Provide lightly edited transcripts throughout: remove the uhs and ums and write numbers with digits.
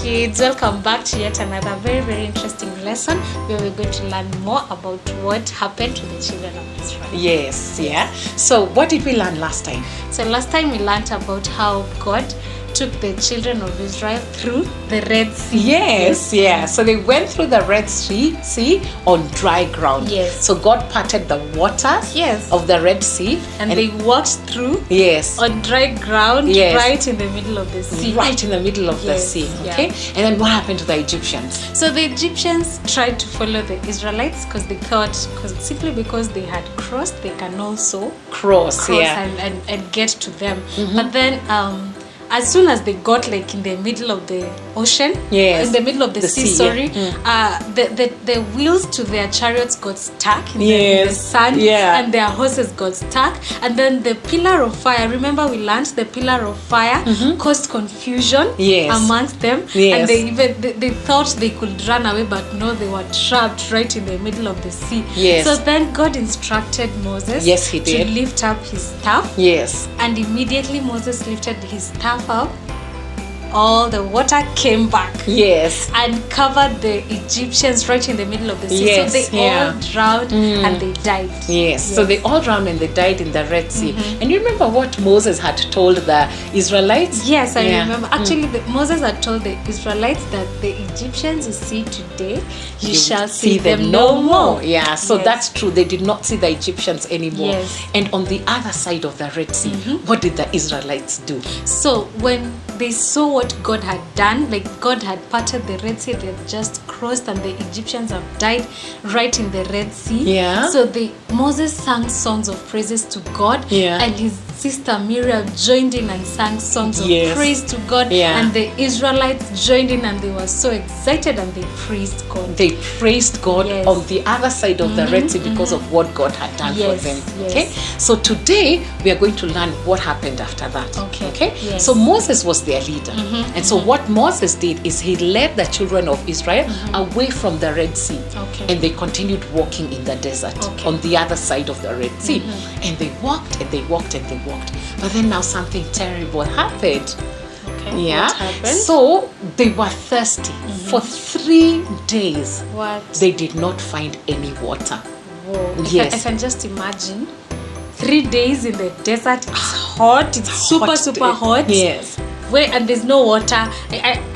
kids, welcome back to yet another very interesting lesson where we're going to learn more about what happened to the children of Israel. Yes, yeah. So what did we learn last time? So last time we learned about how God took the children of Israel through the Red Sea. Yes, yeah. So they went through the Red Sea on dry ground. Yes. So God parted the waters of the Red Sea. And they walked through on dry ground right in the middle of the sea. Right in the middle of the sea. Okay. And then what happened to the Egyptians? So the Egyptians tried to follow the Israelites because they thought, simply because they had crossed, they can also cross and get to them. But then as soon as they got like in the middle of the ocean, in the middle of the sea, the wheels to their chariots got stuck in the sand, and their horses got stuck. And then the pillar of fire, remember we learned the pillar of fire caused confusion amongst them. And they thought they could run away, but no, they were trapped right in the middle of the sea. So then God instructed Moses to lift up his staff. And immediately Moses lifted his staff up, all the water came back and covered the Egyptians right in the middle of the sea. So they all drowned and they died. So they all drowned and they died in the Red Sea. And you remember what Moses had told the Israelites? Yes, I remember. Actually, Moses had told the Israelites that the Egyptians you see today, you shall see them no more. So that's true. They did not see the Egyptians anymore. And on the other side of the Red Sea, what did the Israelites do? So when they saw what God had done, like God had parted the Red Sea, they had just crossed, and the Egyptians have died right in the Red Sea. So Moses sang songs of praises to God, and his sister Miriam joined in and sang songs of praise to God, and the Israelites joined in and they were so excited and they praised God. They praised God on the other side of the Red Sea because of what God had done for them. Okay, so today we are going to learn what happened after that. Okay. So Moses was their leader, and so what Moses did is he led the children of Israel away from the Red Sea, and they continued walking in the desert on the other side of the Red Sea, and they walked and they walked and they walked. But then now something terrible happened. What happened? So they were thirsty for 3 days. What? They did not find any water. Whoa. I can just imagine 3 days in the desert. It's hot. It's super hot. And there's no water.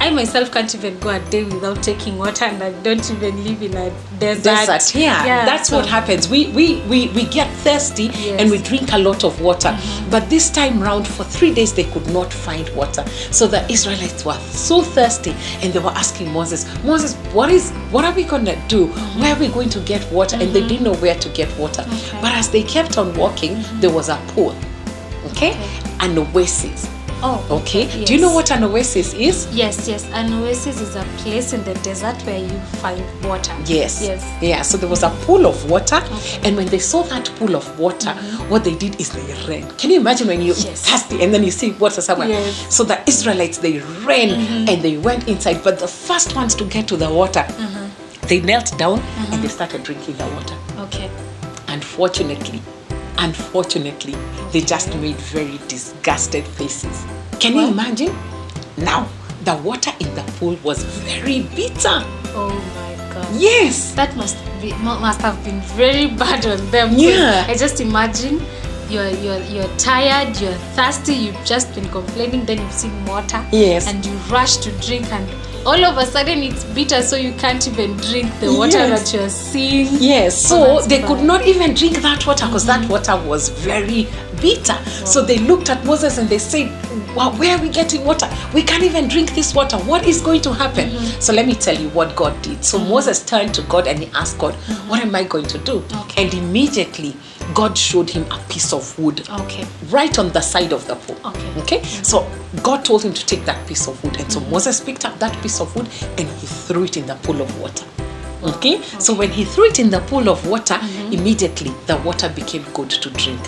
I myself can't even go a day without taking water, and I don't even live in a desert. That's what happens. We get thirsty and we drink a lot of water. But this time round, for 3 days they could not find water. So the Israelites were so thirsty, and they were asking Moses, what are we gonna do? Where are we going to get water? And they didn't know where to get water. But as they kept on walking, there was a pool, an oasis. Do you know what an oasis is? Yes. An oasis is a place in the desert where you find water. So there was a pool of water, and when they saw that pool of water, what they did is they ran. Can you imagine when you're thirsty and then you see water somewhere? So the Israelites, they ran and they went inside, but the first ones to get to the water, they knelt down and they started drinking the water. Unfortunately, they just made very disgusted faces. Can you imagine? Now, the water in the pool was very bitter. Oh my God. Yes. That must have been very bad on them. I just imagine you're tired, you're thirsty, you've just been complaining, then you've seen water, and you rush to drink, and all of a sudden it's bitter, so you can't even drink the water that you're seeing. So they could not even drink that water because that water was very bitter. So they looked at Moses and they said, well, where are we getting water? We can't even drink this water. What is going to happen? So let me tell you what God did. So Moses turned to God and he asked God, what am I going to do? And immediately God showed him a piece of wood right on the side of the pool. So God told him to take that piece of wood, and so Moses picked up that piece of wood and he threw it in the pool of water. So when he threw it in the pool of water, immediately the water became good to drink.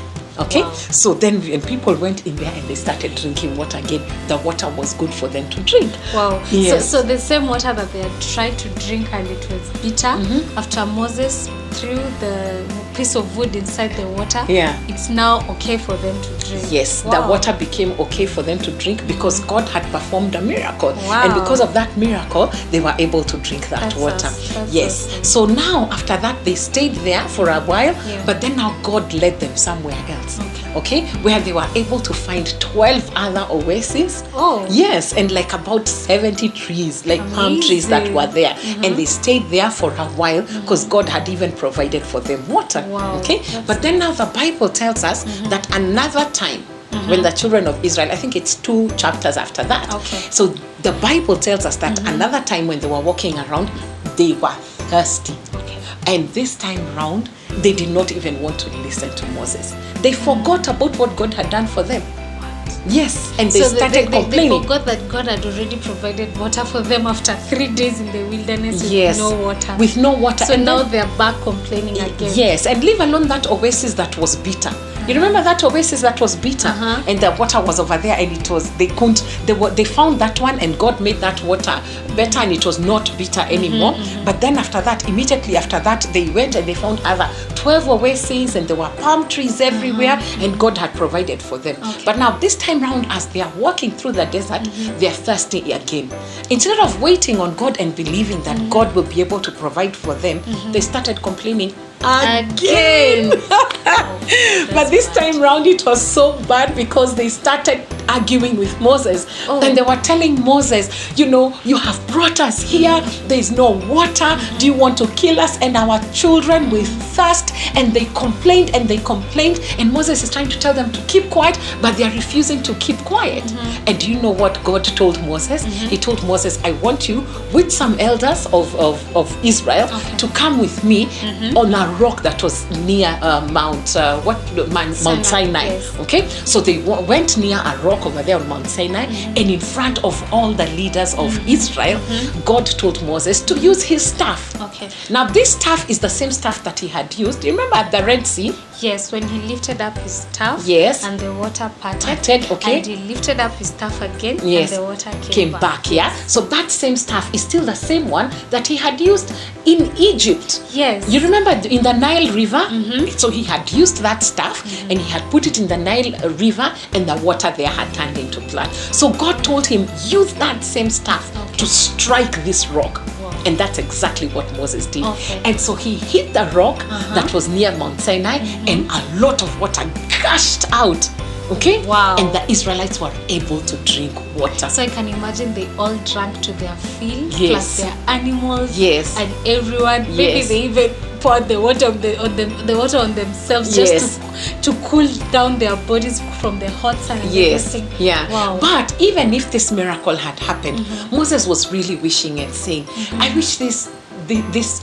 So then when people went in there and they started drinking water again, the water was good for them to drink. So the same water that they had tried to drink and it was bitter, after Moses threw the piece of wood inside the water, Yeah. it's now okay for them to drink. Yes, the water became okay for them to drink because God had performed a miracle. Wow. And because of that miracle, they were able to drink that That's water. that's Yes. awesome. So now, after that, they stayed there for a while, Yeah. but then now God led them somewhere else. Okay. Where they were able to find 12 other oases. Oh. Yes, and like about 70 trees, like palm trees that Amazing. were there. And they stayed there for a while because God had even provided for them water. Wow. Okay. That's But then now the Bible tells us that another time, when the children of Israel, I think it's 2 chapters after that. Okay. So the Bible tells us that another time when they were walking around, they were thirsty. Okay. And this time round, they did not even want to listen to Moses. They forgot about what God had done for them. Yes, and they So started they complaining. forgot that God had already provided water for them after 3 days in the wilderness with Yes, no water. with no water. So And now then- they're back complaining again. Yes, and leave alone that oasis that was bitter. You remember that oasis that was bitter, and the water was over there, and it was they found that one, and God made that water better, and it was not bitter anymore. But then after that, immediately after that, they went and they found other 12 oases, and there were palm trees everywhere, and God had provided for them. Okay. But now this time round, as they are walking through the desert, they are thirsty again. Instead of waiting on God and believing that God will be able to provide for them, they started complaining again. But this time round it was so bad because they started arguing with Moses. Oh. And they were telling Moses, you have brought us here, there is no water, do you want to kill us and our children with thirst? And they complained and they complained, and Moses is trying to tell them to keep quiet, but they are refusing to keep quiet. And do you know what God told Moses? He told Moses, I want you with some elders of Israel to come with me on a rock that was near Mount Sinai. Yes. Okay, so they went near a rock over there on Mount Sinai, and in front of all the leaders of Israel, God told Moses to use his staff. Okay. Now this staff is the same staff that he had used. Remember at the Red Sea? Yes, when he lifted up his staff, Yes. and the water parted, Okay. and he lifted up his staff again, Yes. and the water Came back, yeah. So that same staff is still the same one that he had used in Egypt. Yes. You remember in the Nile River? So he had used that staff and he had put it in the Nile River, and the water there had turned into blood. So God told him, use that same staff to strike this rock. Wow. And that's exactly what Moses did. Okay. And so he hit the rock that was near Mount Sinai, and a lot of water gushed out. Okay? Wow. And the Israelites were able to drink water. So I can imagine they all drank to their fill, Yes. plus their animals, Yes. and everyone. Maybe Yes. they even poured the water the water on themselves Yes. just to cool down their bodies from the hot sun. And Yes, everything. yeah. Wow. But even if this miracle had happened, Moses was really wishing and saying, I wish these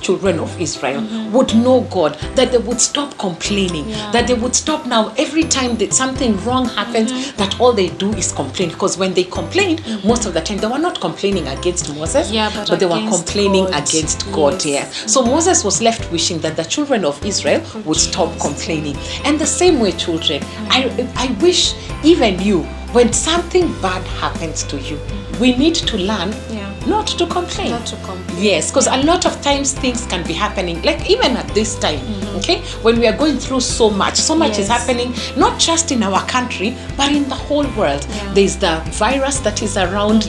children of Israel would know God, that they would stop complaining, Yeah. that they would stop now every time that something wrong happens, that all they do is complain. Because when they complained, most of the time they were not complaining against Moses, Yeah, but they were against complaining God. against God. Yes. Yeah. So Moses was left wishing that the children of Israel would stop complaining. And the same way, children, I wish even you, when something bad happens to you, we need to learn not to complain. Not to complain. Yes, because a lot of times things can be happening, like even at this time, okay, when we are going through so much is Yes. happening, not just in our country, but in the whole world. Yeah. There's the virus that is around,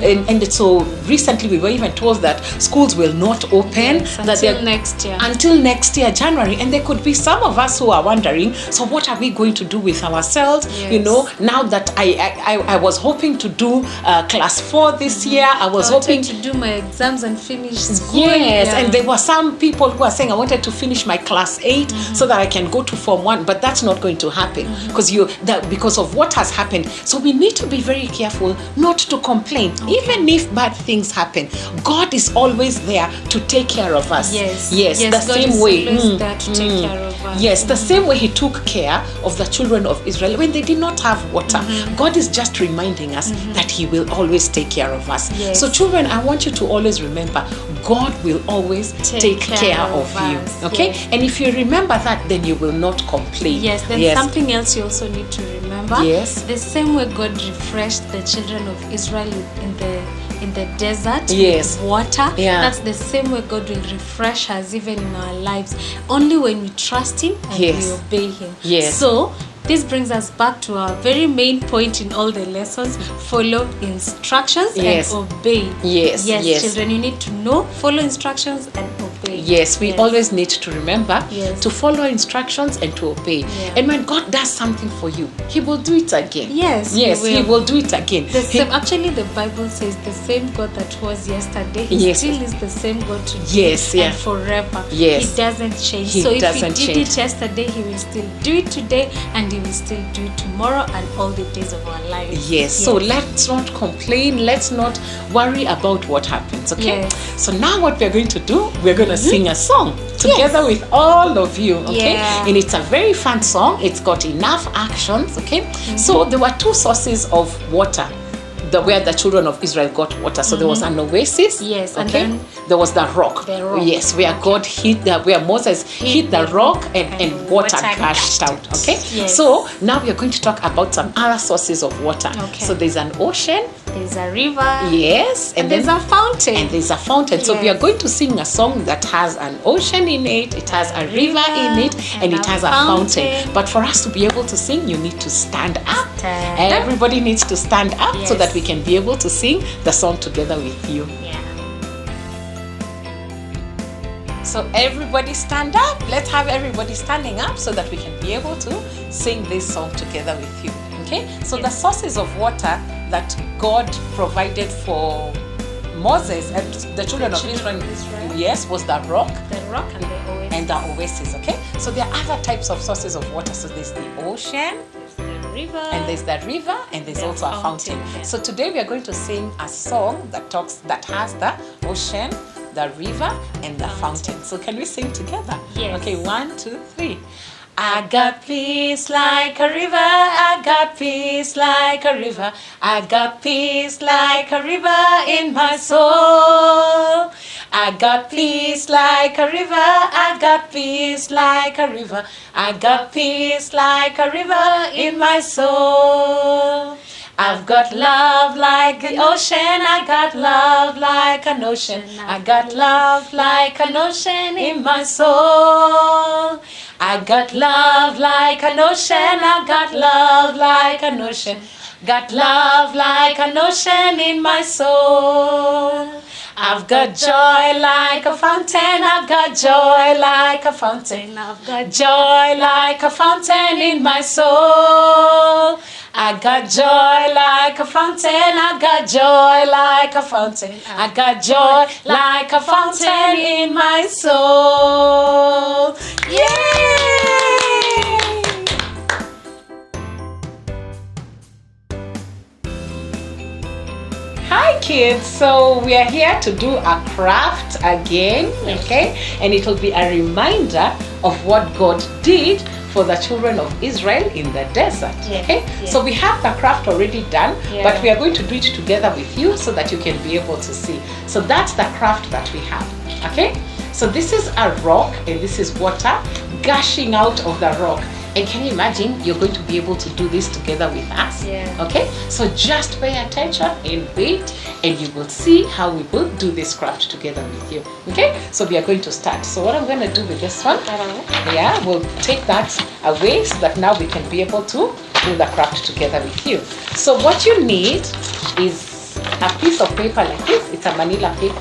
and so recently we were even told that schools will not open, Yes, that until they're- next year. until next year, January. And there could be some of us who are wondering, so what are we going to do with ourselves? Yes. Now that I was hoping to do class 4 this year, I was I wanted hoping to do my exams and finish school. Yes, Yeah. and there were some people who are saying I wanted to finish my class 8 so that I can go to Form 1, but that's not going to happen because of what has happened. So we need to be very careful not to complain, even if bad things happen. God is always there to take care of us. Yes. Yes, the God same is way. always there to take care of us. Yes, the same way He took care of the children of Israel when they did not have water. God is just reminding us that He will always take care of us. Yes. So children, I want you to always remember, God will always take care of you. us. Okay? Yes. And if you remember that, then you will not complain. Yes, then something else you also need to remember. Yes. The same way God refreshed the children of Israel in the desert Yes. with water. Yeah. That's the same way God will refresh us even in our lives. Only when we trust Him and Yes. we obey Him. Yes. So this brings us back to our very main point in all the lessons: follow instructions Yes. and obey. Yes, yes. Children, you need to know, follow instructions and obey. Yes, we always need to remember Yes. to follow instructions and to obey. Yeah. And when God does something for you, He will do it again. Yes, Yes, He will do it again. The He- same, actually, the Bible says the same God that was yesterday, He Yes. still is the same God today Yes, yeah. and forever. Yes. He doesn't change. He so if doesn't He did change. it yesterday, He will still do it today, and He will still do it tomorrow and all the days of our lives. Yes, so let's not complain, let's not worry about what happens, okay? Yes. So now what we're going to do, we're going to sing a song together with all of you, okay? Yeah. And it's a very fun song, it's got enough actions, okay? So there were two sources of water. Where the children of Israel got water. So there was an oasis. Yes, and okay? then there was the rock. the rock. Yes, where God where Moses hit the rock and water water gushed out. Okay? Yes. So now we are going to talk about some other sources of water. Okay. So there's an ocean. There's a river. Yes. And there's a fountain. And there's a fountain. So we are Yes. going to sing a song that has an ocean in it, it has a river in it, and it has a fountain. But for us to be able to sing, you need to stand up. Stand up. Everybody needs to stand up so Yes. that we can be able to sing the song together with you. Yeah. So everybody stand up. Let's have everybody standing up so that we can be able to sing this song together with you. Okay? So the sources of water that God provided for Moses and the children of Israel, yes, was the rock The rock and the oasis. and the oasis. Okay? So there are other types of sources of water. So there's the ocean, There's the river. and there's the river, and there's The also a fountain. fountain, yeah. So today we are going to sing a song that has the ocean, the river, and the fountain. So can we sing together? Yes. Okay, 1, 2, 3. I got peace like a river, I got peace like a river, I got peace like a river in my soul. I got peace like a river, I got peace like a river, I got peace like a river in my soul. I've got love like the ocean, I got love like an ocean, I got love like an ocean in my soul. I got love like an ocean, I got love like an ocean, got love like an ocean in my soul. I've got joy like a fountain, I've got joy like a fountain, I've got joy like a fountain in my soul. I got joy like a fountain, I got joy like a fountain, I got joy like a fountain in my soul. Yay! Hi kids, so we are here to do a craft again, okay? And it will be a reminder of what God did for the children of Israel in the desert, Yes, okay? yes. So we have the craft already done, Yeah. but we are going to do it together with you so that you can be able to see. So that's the craft that we have, okay? So this is a rock and this is water gushing out of the rock. And can you imagine you're going to be able to do this together with us? Yeah. Okay, so just pay attention and wait, and you will see how we will do this craft together with you. Okay, so we are going to start. So what I'm going to do with this one, yeah, we'll take that away so that now we can be able to do the craft together with you. So what you need is a piece of paper like this. It's a manila paper.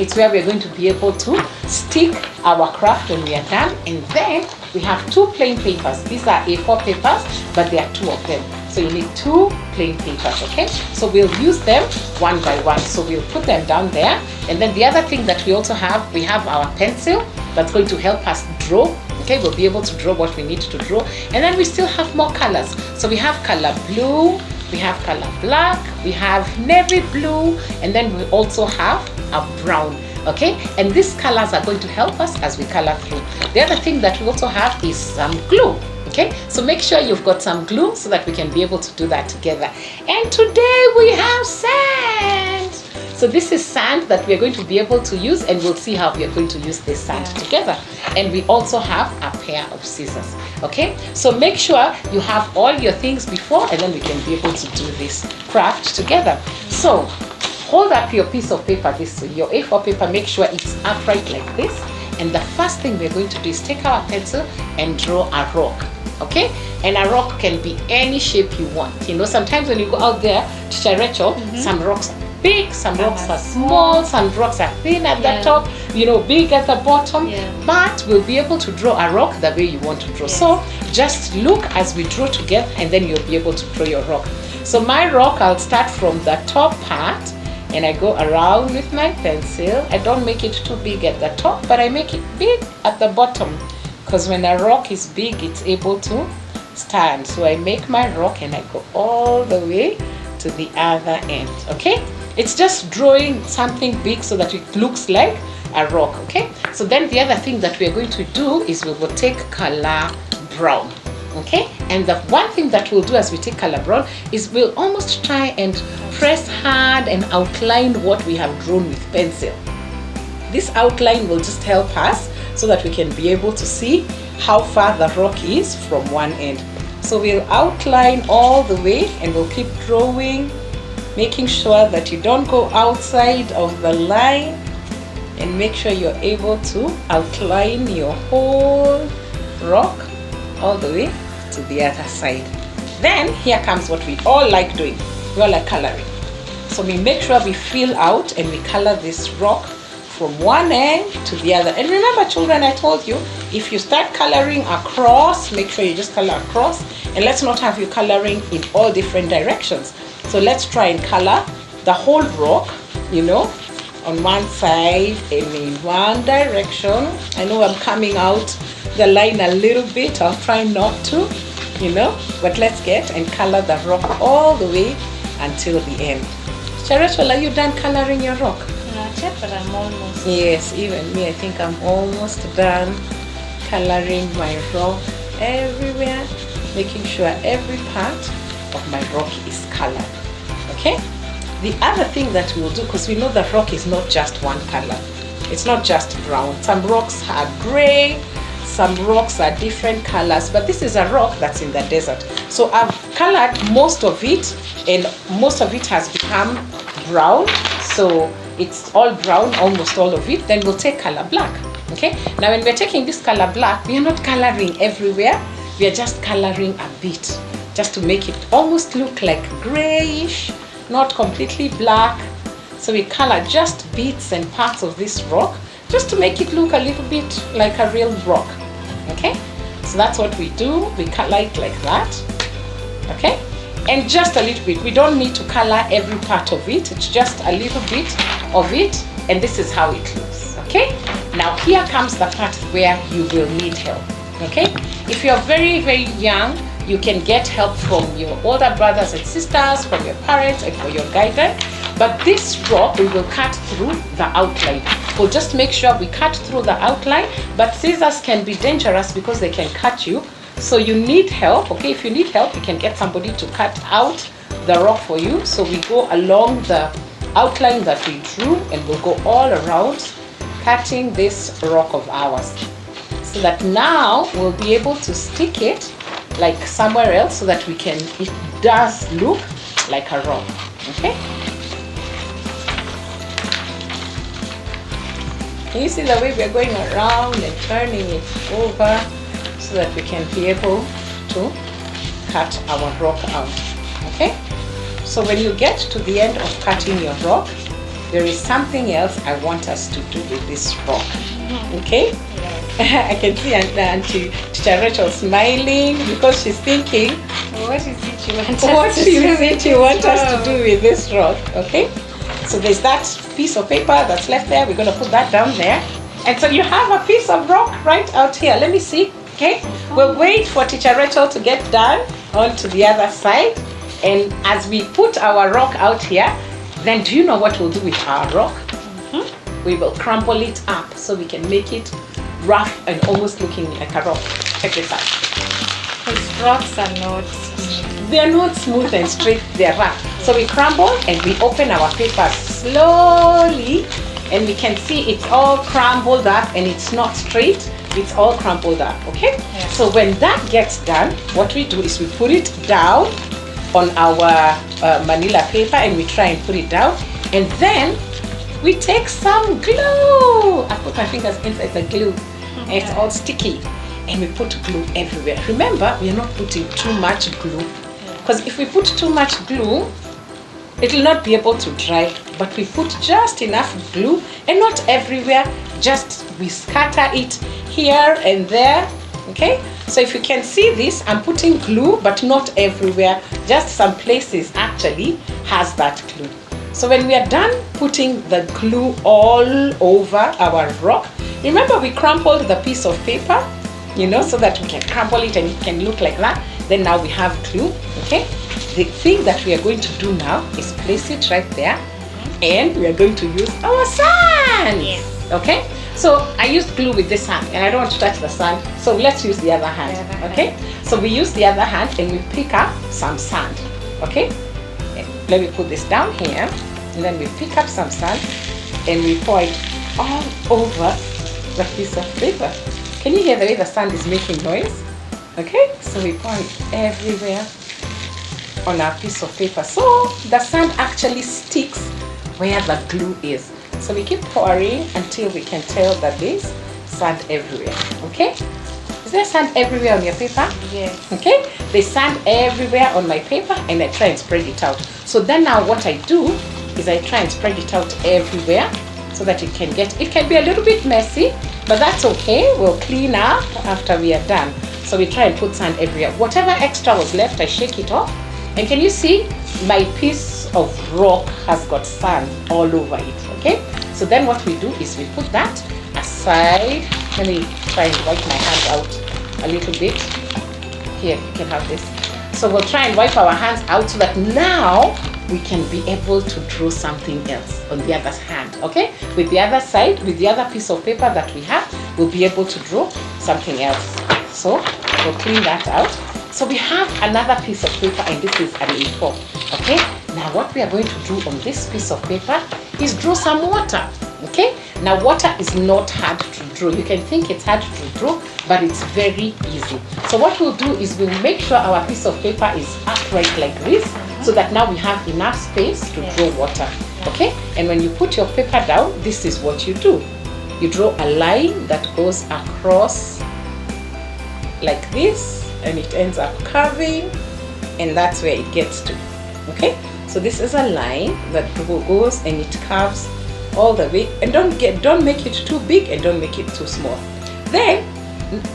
It's where we're going to be able to stick our craft when we are done. And then we have two plain papers. These are A4 papers, but there are two of them. So you need two plain papers, okay? So we'll use them one by one. So we'll put them down there. And then the other thing that we also have, we have our pencil that's going to help us draw. Okay, we'll be able to draw what we need to draw. And then we still have more colors. So we have color blue, we have color black, we have navy blue, and then we also have a brown. Okay, and these colors are going to help us as we color through. The other thing that we also have is some glue. Okay, so make sure you've got some glue so that we can be able to do that together. And today we have sand. So this is sand that we are going to be able to use, and we'll see how we are going to use this sand together. And we also have a pair of scissors. Okay, so make sure you have all your things before, and then we can be able to do this craft together. So hold up your piece of paper this way, your A4 paper, make sure it's upright like this. And the first thing we're going to do is take our pencil and draw a rock. Okay? And a rock can be any shape you want. You know, sometimes when you go out there, Teacher Rachel, some rocks are big, some rocks are small, some rocks are thin at the top, you know, big at the bottom. But we'll be able to draw a rock the way you want to draw. So just look as we draw together, and then you'll be able to draw your rock. So my rock, I'll start from the top part, and I go around with my pencil. I don't make it too big at the top, but I make it big at the bottom, because when a rock is big, it's able to stand. So I make my rock and I go all the way to the other end. Okay, it's just drawing something big so that it looks like a rock. Okay, so then the other thing that we're going to do is we will take color brown. Okay, and the one thing that we'll do as we take color brown is we'll almost try and press hard and outline what we have drawn with pencil. This outline will just help us so that we can be able to see how far the rock is from one end. So we'll outline all the way, and we'll keep drawing, making sure that you don't go outside of the line, and make sure you're able to outline your whole rock all the way to the other side. Then here comes what we all like doing. We all like coloring. So we make sure we fill out and we color this rock from one end to the other. And remember, children, I told you, if you start coloring across, make sure you just color across, and let's not have you coloring in all different directions. So let's try and color the whole rock, you know, on one side and in one direction. I know I'm coming out the line a little bit. I'll try not to, you know, but let's get and color the rock all the way until the end. Rachel, are you done coloring your rock? Not yet, but I'm almost. Yes, even me, I think I'm almost done coloring my rock everywhere, making sure every part of my rock is colored. Okay? The other thing that we'll do, because we know the rock is not just one color, it's not just brown. Some rocks are gray, some rocks are different colors, but this is a rock that's in the desert. So I've colored most of it, and most of it has become brown. So it's all brown, almost all of it. Then we'll take color black. Okay, now when we're taking this color black, we are not coloring everywhere, we are just coloring a bit, just to make it almost look like grayish, not completely black. So we color just bits and parts of this rock, just to make it look a little bit like a real rock. Okay, so that's what we do. We color it like that. Okay, and just a little bit. We don't need to color every part of it. It's just a little bit of it, and this is how it looks. Okay, now here comes the part where you will need help. Okay, if you're very, very young, you can get help from your older brothers and sisters, from your parents, and for your guidance. But this rock, we will cut through the outline. We'll just make sure we cut through the outline, but scissors can be dangerous because they can cut you. So you need help. Okay, if you need help, you can get somebody to cut out the rock for you. So we go along the outline that we drew, and we'll go all around cutting this rock of ours, so that now we'll be able to stick it like somewhere else, so that it does look like a rock. Okay, can you see the way we're going around and turning it over, so that we can be able to cut our rock out? Okay, so when you get to the end of cutting your rock, there is something else I want us to do with this rock. Okay, I can see Auntie Teacher Rachel smiling because she's thinking, what is it you want us to do with this rock? Okay, so there's that piece of paper that's left there. We're going to put that down there, and so you have a piece of rock right out here. Let me see. Okay, we'll wait for Teacher Rachel to get done onto the other side, and as we put our rock out here, then do you know what we'll do with our rock? We will crumble it up so we can make it rough and almost looking like a rock. Check this out. Because rocks are not smooth. They're not smooth and straight, they're rough. So we crumble and we open our paper slowly, and we can see it's all crumbled up and it's not straight, it's all crumpled up. Okay, so when that gets done, what we do is we put it down on our manila paper, and we try and put it down, And then we take some glue. I put my fingers inside the glue. And it's all sticky. And we put glue everywhere. Remember, we are not putting too much glue. Because if we put too much glue, it will not be able to dry. But we put just enough glue, and not everywhere. Just we scatter it here and there. Okay? So if you can see this, I'm putting glue, but not everywhere. Just some places actually has that glue. So when we are done putting the glue all over our rock, remember we crumpled the piece of paper, you know, so that we can crumple it and it can look like that. Then now we have glue, okay? The thing that we are going to do now is place it right there, and we are going to use our sand. Yes. Okay? So I used glue with this hand, and I don't want to touch the sand, so let's use the other hand, okay? So we use the other hand and we pick up some sand, okay? Let me put this down here, and then we pick up some sand and we pour it all over the piece of paper. Can you hear the way the sand is making noise? Okay, so we pour it everywhere on our piece of paper. So the sand actually sticks where the glue is. So we keep pouring until we can tell that there's sand everywhere, okay? Is there sand everywhere on your paper? Yes. Okay, there's sand everywhere on my paper, and I try and spread it out. So then now what I do is I try and spread it out everywhere so that it can be a little bit messy, but that's okay. We'll clean up after we are done. So we try and put sand everywhere. Whatever extra was left, I shake it off. And can you see my piece of rock has got sand all over it, okay? So then what we do is we put that aside. Let me try and wipe my hand out a little bit. Here, you can have this. So we'll try and wipe our hands out so that now we can be able to draw something else on the other hand, okay? With the other side, with the other piece of paper that we have, we'll be able to draw something else. So we'll clean that out. So we have another piece of paper, and this is an A4, okay? Now what we are going to do on this piece of paper is draw some water, okay? Now water is not hard to draw. You can think it's hard to draw, but it's very easy. So what we'll do is we'll make sure our piece of paper is upright like this, so that now we have enough space to draw water, okay? And when you put your paper down, this is what you do. You draw a line that goes across like this, and it ends up curving, and that's where it gets to, okay? So this is a line that goes and it curves all the way, and don't make it too big and don't make it too small. Then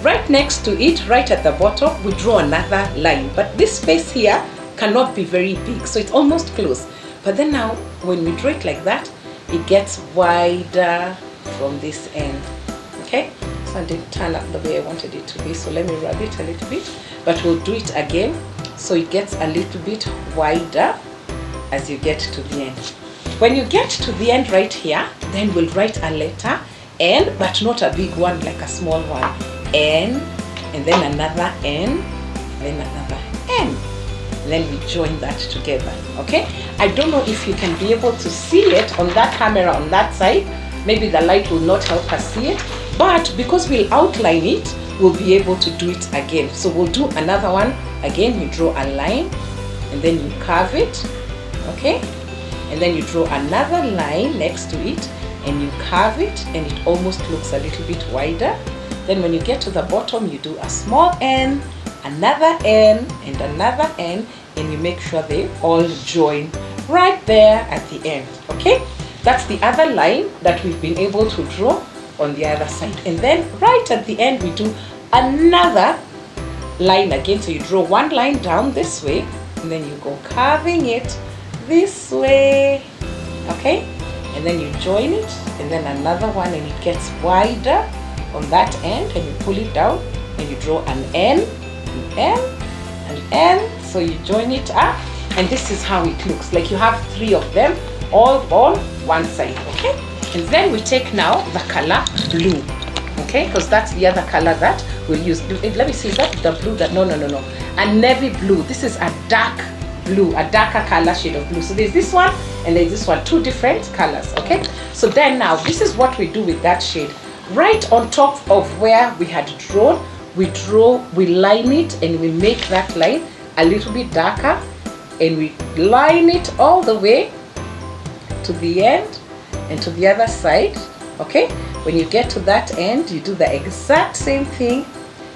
right next to it, right at the bottom, we draw another line, but this space here cannot be very big, so it's almost close. But then now when we draw it like that, it gets wider from this end, okay? So I didn't turn up the way I wanted it to be, so let me rub it a little bit, but we'll do it again so it gets a little bit wider as you get to the end. When you get to the end right here, then we'll write a letter N, but not a big one, like a small one. N, and then another N, then another N. And then we join that together, okay? I don't know if you can be able to see it on that camera on that side. Maybe the light will not help us see it, but because we'll outline it, we'll be able to do it again. So we'll do another one. Again, you draw a line, and then you curve it, okay? And then you draw another line next to it, and you curve it, and it almost looks a little bit wider. Then when you get to the bottom, you do a small N, another N, and another N, and you make sure they all join right there at the end, okay? That's the other line that we've been able to draw on the other side. And then right at the end, we do another line again. So you draw one line down this way, and then you go curving it this way, okay? And then you join it, and then another one, and it gets wider on that end, and you pull it down, and you draw an N, an N, an N. So you join it up, and this is how it looks like. You have 3 of them all on one side, okay? And then we take now the color blue, okay? Because that's the other color that we'll use. Let me see, is that the blue that, no. A navy blue. This is a dark blue, a darker color shade of blue. So there's this one and there's this one, 2 different colors, okay? So then now, this is what we do with that shade. Right on top of where we had drawn, we line it, and we make that line a little bit darker, and we line it all the way to the end and to the other side. Okay, when you get to that end, you do the exact same thing.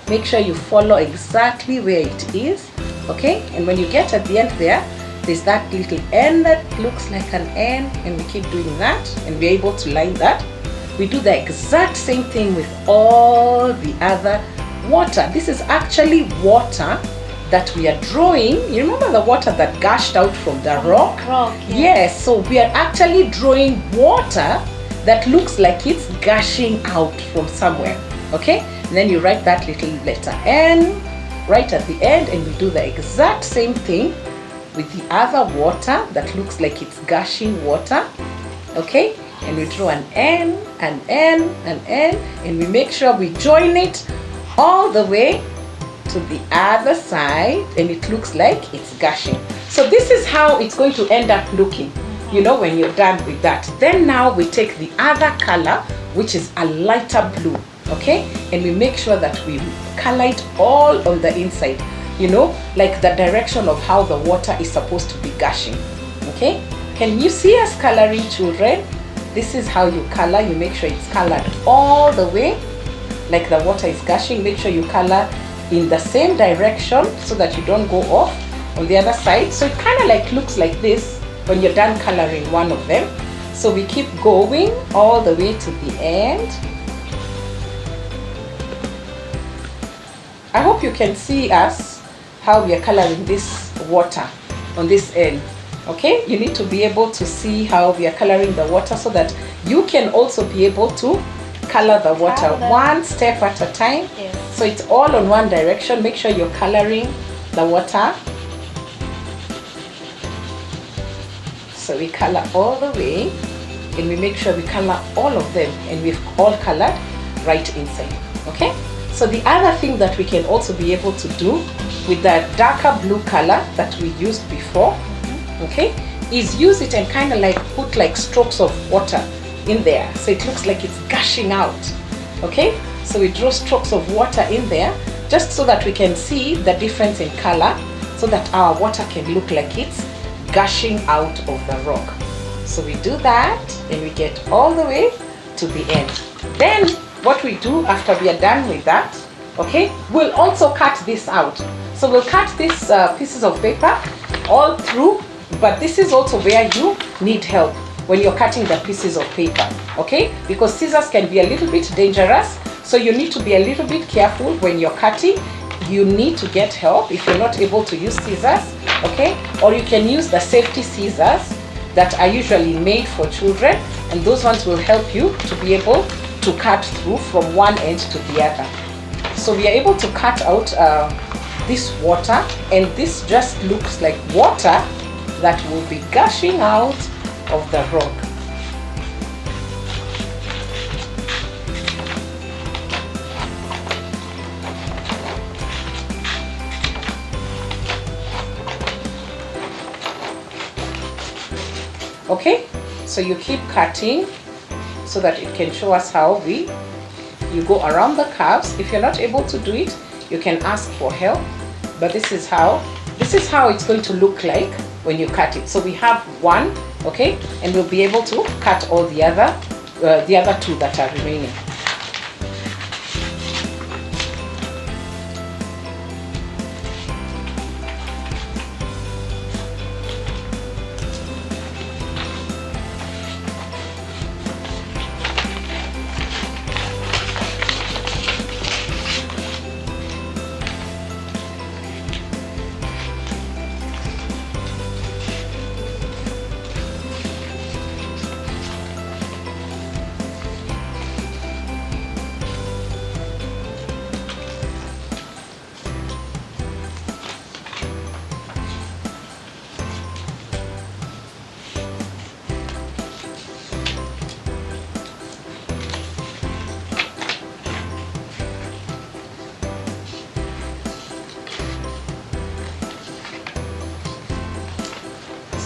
Make sure you follow exactly where it is. Okay, and when you get at the end there's that little end that looks like an N, and we keep doing that, and we're able to line that. We do the exact same thing with all the other water. This is actually water that we are drawing. You remember the water that gushed out from the rock? Yes, so we are actually drawing water that looks like it's gushing out from somewhere. Okay, and then you write that little letter N right at the end, and we do the exact same thing with the other water that looks like it's gushing water. Okay, and we draw an N, an N, an N, and we make sure we join it all the way to the other side, and it looks like it's gushing. So this is how it's going to end up looking, you know, when you're done with that. Then now we take the other color, which is a lighter blue, okay, and we make sure that we color it all on the inside, you know, like the direction of how the water is supposed to be gushing. Okay, can you see us coloring, children? This is how you color. You make sure it's colored all the way like the water is gushing. Make sure you color in the same direction so that you don't go off on the other side. So it kind of like looks like this when you're done coloring one of them. So we keep going all the way to the end. I hope you can see us how we are coloring this water on this end. Okay, you need to be able to see how we are coloring the water so that you can also be able to color the water one step at a time. Yes. So it's all on one direction. Make sure you're coloring the water. So we color all the way, and we make sure we color all of them, and we've all colored right inside. Okay, so the other thing that we can also be able to do with the darker blue color that we used before, okay, is use it and kind of like put like strokes of water in there, so it looks like it's gushing out. Okay, so we draw strokes of water in there just so that we can see the difference in color, so that our water can look like it's gushing out of the rock. So we do that, and we get all the way to the end. Then what we do after we are done with that, okay, we'll also cut this out. So we'll cut these pieces of paper all through, but this is also where you need help when you're cutting the pieces of paper, okay, because scissors can be a little bit dangerous, so you need to be a little bit careful when you're cutting. You need to get help if you're not able to use scissors, okay, or you can use the safety scissors that are usually made for children, and those ones will help you to be able to cut through from one end to the other. So we are able to cut out this water, and this just looks like water that will be gushing out of the rock. Okay, so you keep cutting so that it can show us how you go around the curves. If you're not able to do it, you can ask for help, but this is how it's going to look like when you cut it. So we have one, okay, and we'll be able to cut all the other two that are remaining.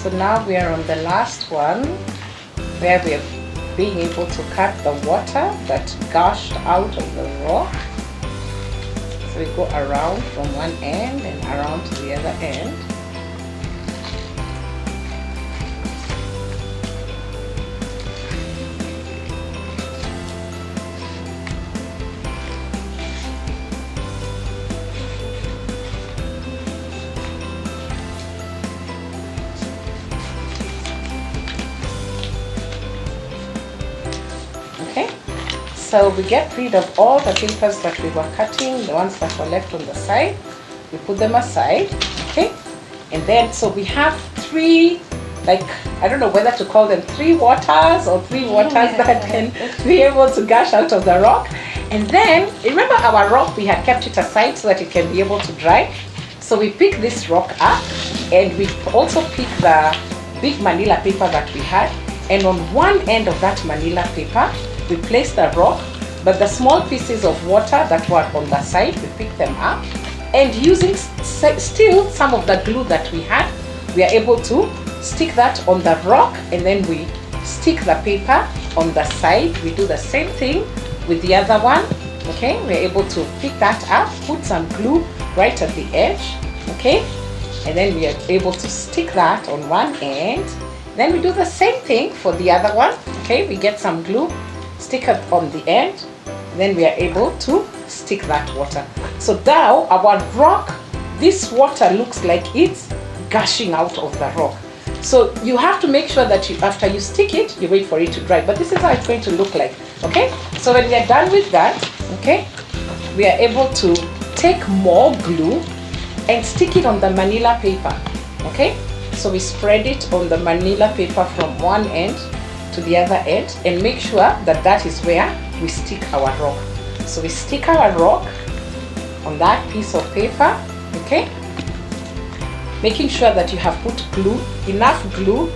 So now we are on the last one, where we are being able to cut the water that gushed out of the rock. So we go around from one end and around to the other end. So we get rid of all the papers that we were cutting, the ones that were left on the side. We put them aside, okay? And then, so we have three, like, I don't know whether to call them three waters or three waters that can be able to gush out of the rock. And then, remember our rock, we had kept it aside so that it can be able to dry. So we pick this rock up, and we also pick the big manila paper that we had. And on one end of that manila paper, we place the rock, but the small pieces of water that were on the side, we pick them up. And using still some of the glue that we had, we are able to stick that on the rock, and then we stick the paper on the side. We do the same thing with the other one, okay? We're able to pick that up, put some glue right at the edge, okay? And then we are able to stick that on one end. Then we do the same thing for the other one, okay? We get some glue, stick it on the end, then we are able to stick that water. So now our rock, this water looks like it's gushing out of the rock. So you have to make sure that after you stick it, you wait for it to dry. But this is how it's going to look like, okay? So when we are done with that, okay, we are able to take more glue and stick it on the manila paper, okay? So we spread it on the manila paper from one end to the other end, and make sure that that is where we stick our rock. So we stick our rock on that piece of paper, okay? Making sure that you have put glue, enough glue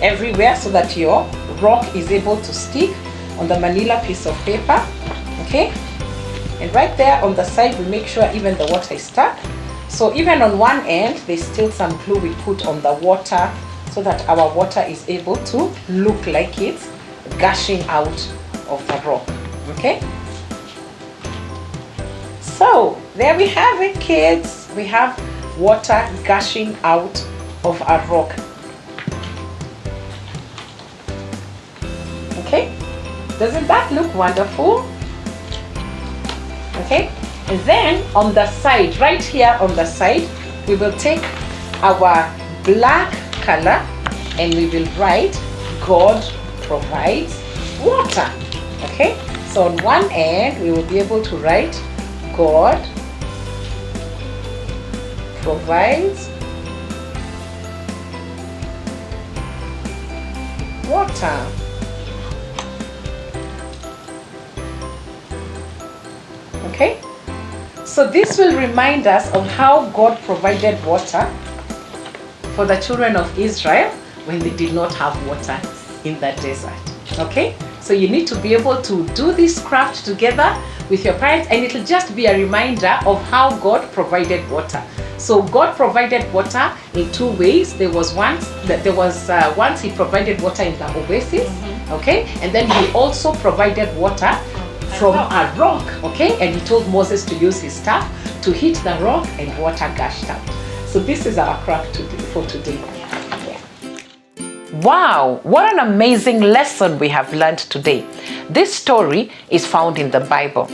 everywhere so that your rock is able to stick on the manila piece of paper, okay? And right there on the side, we make sure even the water is stuck. So even on one end, there's still some glue we put on the water so that our water is able to look like it's gushing out of the rock, okay? So there we have it, kids. We have water gushing out of a rock. Okay, doesn't that look wonderful? Okay, and then on the side, right here on the side, we will take our black color and we will write God provides water. Okay, so on one end we will be able to write God provides water. Okay, so this will remind us of how God provided water for the children of Israel when they did not have water in the desert. Okay, so you need to be able to do this craft together with your parents, and it'll just be a reminder of how God provided water. So God provided water in two ways. There was once He provided water in the oasis, okay, and then He also provided water from a rock, okay, and He told Moses to use his staff to hit the rock and water gushed out. So this is our craft for today. Wow, what an amazing lesson we have learned today. This story is found in the Bible.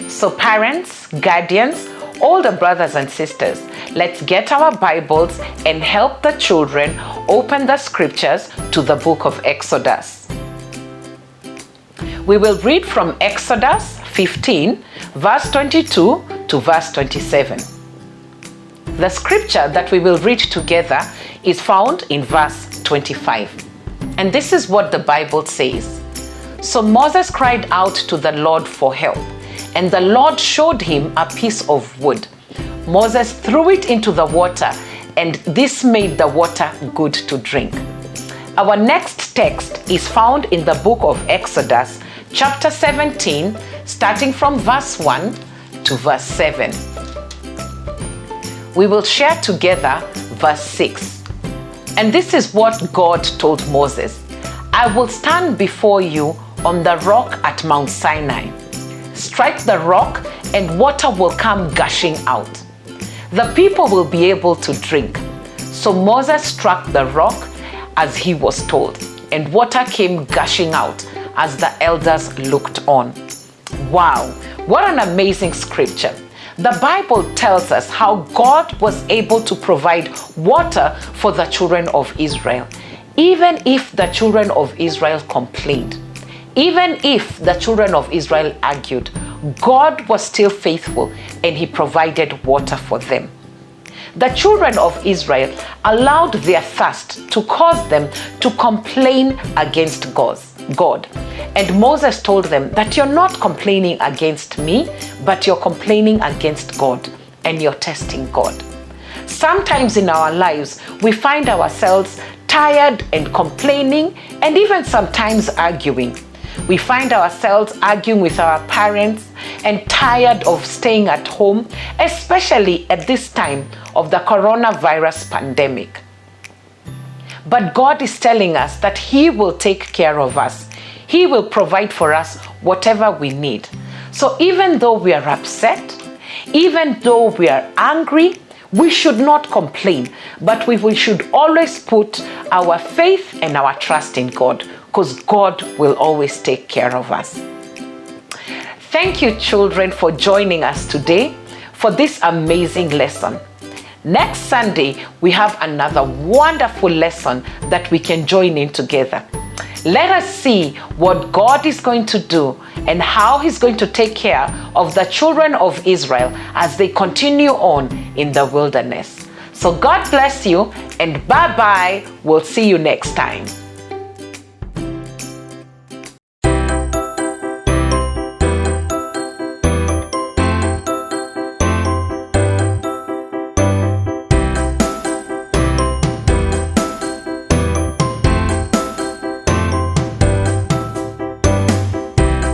So parents, guardians, older brothers and sisters, let's get our Bibles and help the children open the scriptures to the book of Exodus. We will read from Exodus 15, verse 22 to verse 27. The scripture that we will read together is found in verse 25. And this is what the Bible says. So Moses cried out to the Lord for help, and the Lord showed him a piece of wood. Moses threw it into the water, and this made the water good to drink. Our next text is found in the book of Exodus, chapter 17, starting from verse 1 to verse 7. We will share together verse 6. And this is what God told Moses. I will stand before you on the rock at Mount Sinai. Strike the rock and water will come gushing out. The people will be able to drink. So Moses struck the rock as he was told, and water came gushing out as the elders looked on. Wow, what an amazing scripture. The Bible tells us how God was able to provide water for the children of Israel, even if the children of Israel complained, Even if the children of Israel argued, God was still faithful and he provided water for them. The children of Israel allowed their thirst to cause them to complain against God. And Moses told them that you're not complaining against me, but you're complaining against God, and you're testing God. Sometimes in our lives, we find ourselves tired and complaining, and even sometimes arguing. We find ourselves arguing with our parents and tired of staying at home, especially at this time of the coronavirus pandemic. But God is telling us that he will take care of us. He will provide for us whatever we need. So even though we are upset, even though we are angry, we should not complain, but we should always put our faith and our trust in God, because God will always take care of us. Thank you, children, for joining us today for this amazing lesson. Next Sunday, we have another wonderful lesson that we can join in together. Let us see what God is going to do and how he's going to take care of the children of Israel as they continue on in the wilderness. So God bless you, and bye-bye. We'll see you next time.